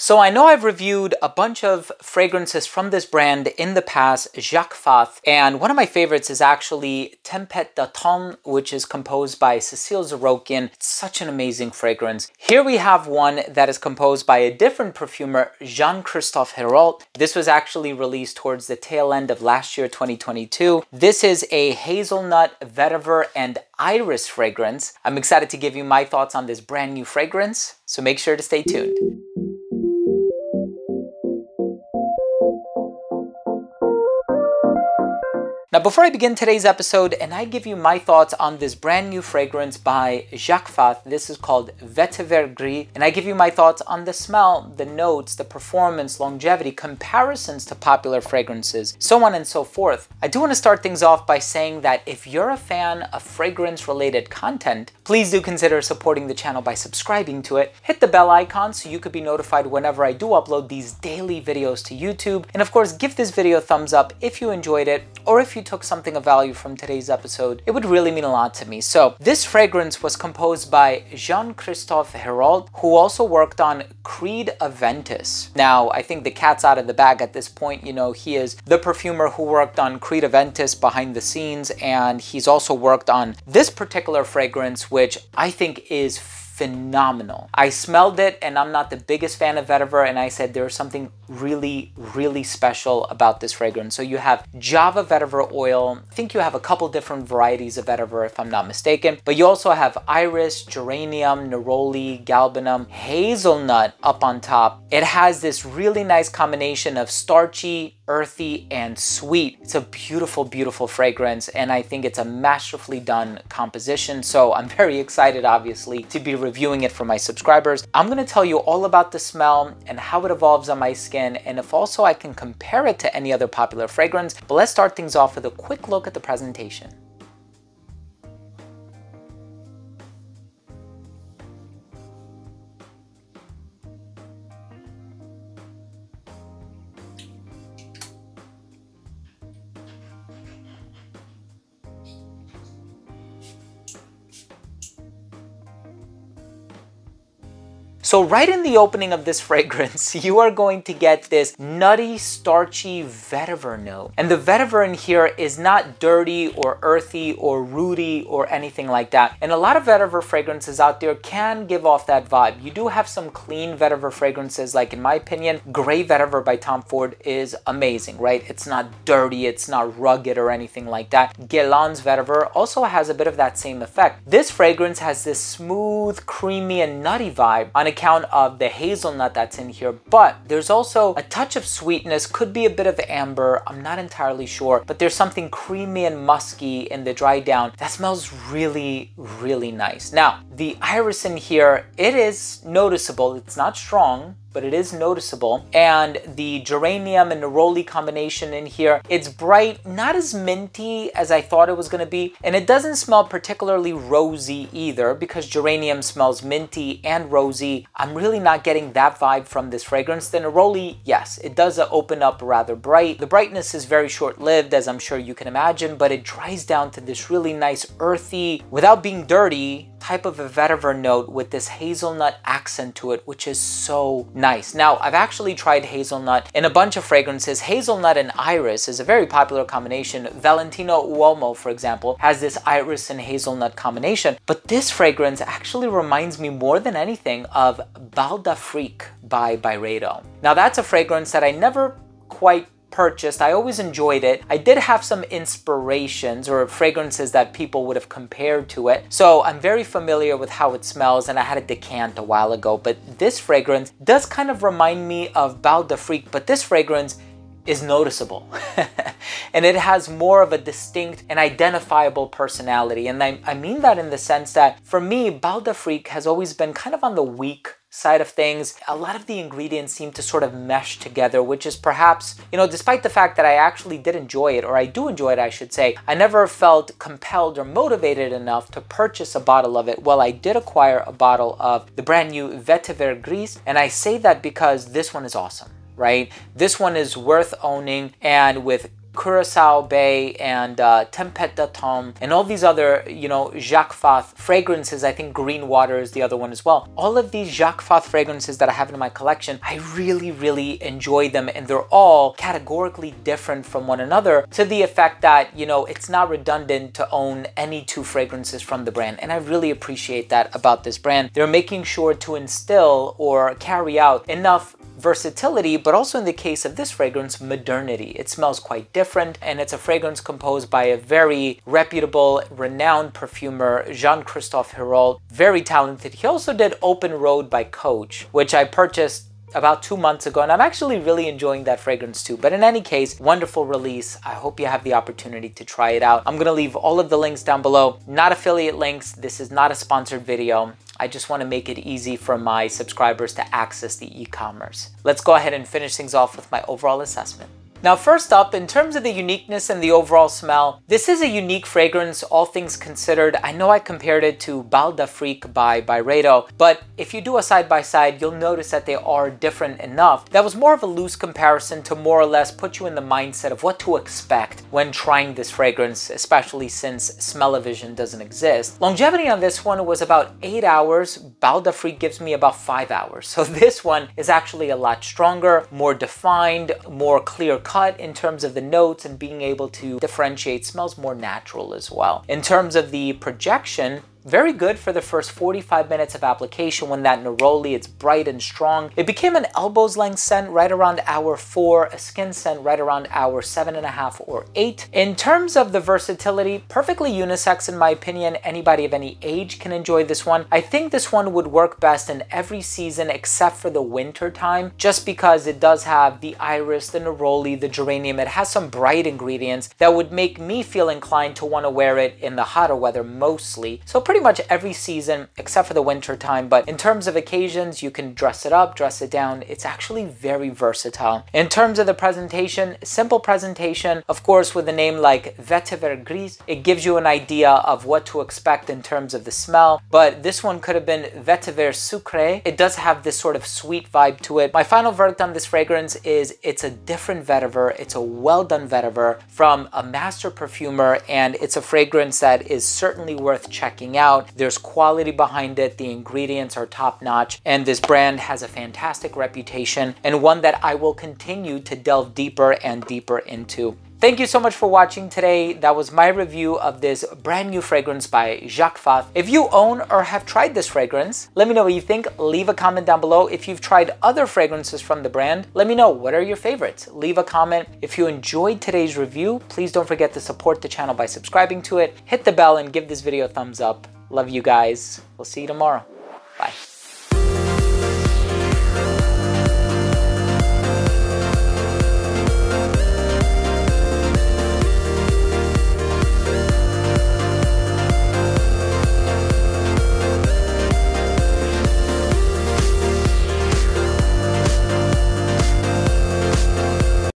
So I know I've reviewed a bunch of fragrances from this brand in the past, Jacques Fath, and one of my favorites is actually Tempête d'automne, which is composed by Cécile Zarokian. It's such an amazing fragrance. Here we have one that is composed by a different perfumer, Jean-Christophe Hérault. This was actually released towards the tail end of last year, 2022. This is a hazelnut, vetiver, and iris fragrance. I'm excited to give you my thoughts on this brand new fragrance, so make sure to stay tuned. Now, before I begin today's episode and I give you my thoughts on this brand new fragrance by Jacques Fath, this is called Vetiver Gris, and I give you my thoughts on the smell, the notes, the performance, longevity, comparisons to popular fragrances, so on and so forth. I do want to start things off by saying that if you're a fan of fragrance-related content, please do consider supporting the channel by subscribing to it. Hit the bell icon so you could be notified whenever I do upload these daily videos to YouTube. And of course, give this video a thumbs up if you enjoyed it, or if you took something of value from today's episode. It would really mean a lot to me. So this fragrance was composed by Jean-Christophe Hérault, who also worked on Creed Aventus. Now, I think the cat's out of the bag at this point. You know, he is the perfumer who worked on Creed Aventus behind the scenes, and he's also worked on this particular fragrance, which I think is phenomenal. I smelled it and I'm not the biggest fan of vetiver, and I said there's something really special about this fragrance. So you have Java vetiver oil. I think you have a couple different varieties of vetiver if I'm not mistaken, but you also have iris, geranium, neroli, galbanum, hazelnut up on top. It has this really nice combination of starchy, earthy, and sweet. It's a beautiful fragrance, and I think it's a masterfully done composition. So I'm very excited, obviously, to be reviewing it for my subscribers. I'm going to tell you all about the smell and how it evolves on my skin, and if also I can compare it to any other popular fragrance. But let's start things off with a quick look at the presentation. So right in the opening of this fragrance, you are going to get this nutty, starchy vetiver note. And the vetiver in here is not dirty or earthy or rooty or anything like that. And a lot of vetiver fragrances out there can give off that vibe. You do have some clean vetiver fragrances, like in my opinion, Grey Vetiver by Tom Ford is amazing, right? It's not dirty, it's not rugged or anything like that. Guerlain's vetiver also has a bit of that same effect. This fragrance has this smooth, creamy, and nutty vibe on account of the hazelnut that's in here, but there's also a touch of sweetness, could be a bit of amber, I'm not entirely sure, but there's something creamy and musky in the dry down that smells really nice. Now, the iris in here, it is noticeable. It's not strong, but it is noticeable. And the geranium and neroli combination in here, it's bright, not as minty as I thought it was gonna be. And it doesn't smell particularly rosy either, because geranium smells minty and rosy. I'm really not getting that vibe from this fragrance. The neroli, yes, it does open up rather bright. The brightness is very short-lived, as I'm sure you can imagine, but it dries down to this really nice earthy, without being dirty, type of a vetiver note with this hazelnut accent to it, which is so nice. Now, I've actually tried hazelnut in a bunch of fragrances. Hazelnut and iris is a very popular combination. Valentino Uomo, for example, has this iris and hazelnut combination, but this fragrance actually reminds me more than anything of Bal d'Afrique by Byredo. Now, that's a fragrance that I never quite purchased. I always enjoyed it. I did have some inspirations or fragrances that people would have compared to it. So I'm very familiar with how it smells, and I had a decant a while ago, but this fragrance does kind of remind me of Bal d'Afrique, but this fragrance is noticeable. And it has more of a distinct and identifiable personality. And I mean that in the sense that for me, Bal d'Afrique has always been kind of on the weak side of things. A lot of the ingredients seem to sort of mesh together, which is perhaps, you know, despite the fact that I actually did enjoy it, or I do enjoy it, I should say, I never felt compelled or motivated enough to purchase a bottle of it. Well, I did acquire a bottle of the brand new Vetiver Gris, and I say that because this one is awesome, right? This one is worth owning, and with Curaçao Bay and Tempête d'Automne and all these other, you know, Jacques Fath fragrances. I think Green Water is the other one as well. All of these Jacques Fath fragrances that I have in my collection, I really enjoy them, and they're all categorically different from one another, to the effect that, you know, it's not redundant to own any two fragrances from the brand. And I really appreciate that about this brand. They're making sure to instill or carry out enough versatility, but also in the case of this fragrance, modernity. It smells quite different, and it's a fragrance composed by a very reputable, renowned perfumer, Jean-Christophe Hirol, very talented. He also did Open Road by Coach, which I purchased about 2 months ago, and I'm actually really enjoying that fragrance too. But in any case, wonderful release. I hope you have the opportunity to try it out. I'm gonna leave all of the links down below. Not affiliate links. This is not a sponsored video. I just want to make it easy for my subscribers to access the e-commerce. Let's go ahead and finish things off with my overall assessment. Now, first up, in terms of the uniqueness and the overall smell, this is a unique fragrance, all things considered. I know I compared it to Bal d'Afrique by Byredo, but if you do a side-by-side, you'll notice that they are different enough. That was more of a loose comparison to more or less put you in the mindset of what to expect when trying this fragrance, especially since smell-o-vision doesn't exist. Longevity on this one was about 8 hours. Bal d'Afrique gives me about 5 hours. So this one is actually a lot stronger, more defined, more clear-cut in terms of the notes, and being able to differentiate. Smells more natural as well. In terms of the projection, very good for the first 45 minutes of application. When that neroli, it's bright and strong. It became an elbows length scent right around hour 4, a skin scent right around hour 7.5 or 8. In terms of the versatility, perfectly unisex in my opinion. Anybody of any age can enjoy this one. I think this one would work best in every season except for the winter time, just because it does have the iris, the neroli, the geranium. It has some bright ingredients that would make me feel inclined to want to wear it in the hotter weather mostly. So pretty much every season except for the winter time. But in terms of occasions, you can dress it up, dress it down. It's actually very versatile. In terms of the presentation, simple presentation, of course, with a name like Vetiver Gris, it gives you an idea of what to expect in terms of the smell. But this one could have been Vetiver Sucré. It does have this sort of sweet vibe to it. My final verdict on this fragrance is it's a different vetiver. It's a well done vetiver from a master perfumer, and it's a fragrance that is certainly worth checking out. There's quality behind it. The ingredients are top notch, and this brand has a fantastic reputation, and one that I will continue to delve deeper and deeper into. Thank you so much for watching today. That was my review of this brand new fragrance by Jacques Fath. If you own or have tried this fragrance, let me know what you think. Leave a comment down below. If you've tried other fragrances from the brand, let me know what are your favorites. Leave a comment. If you enjoyed today's review, please don't forget to support the channel by subscribing to it. Hit the bell and give this video a thumbs up. Love you guys. We'll see you tomorrow. Bye.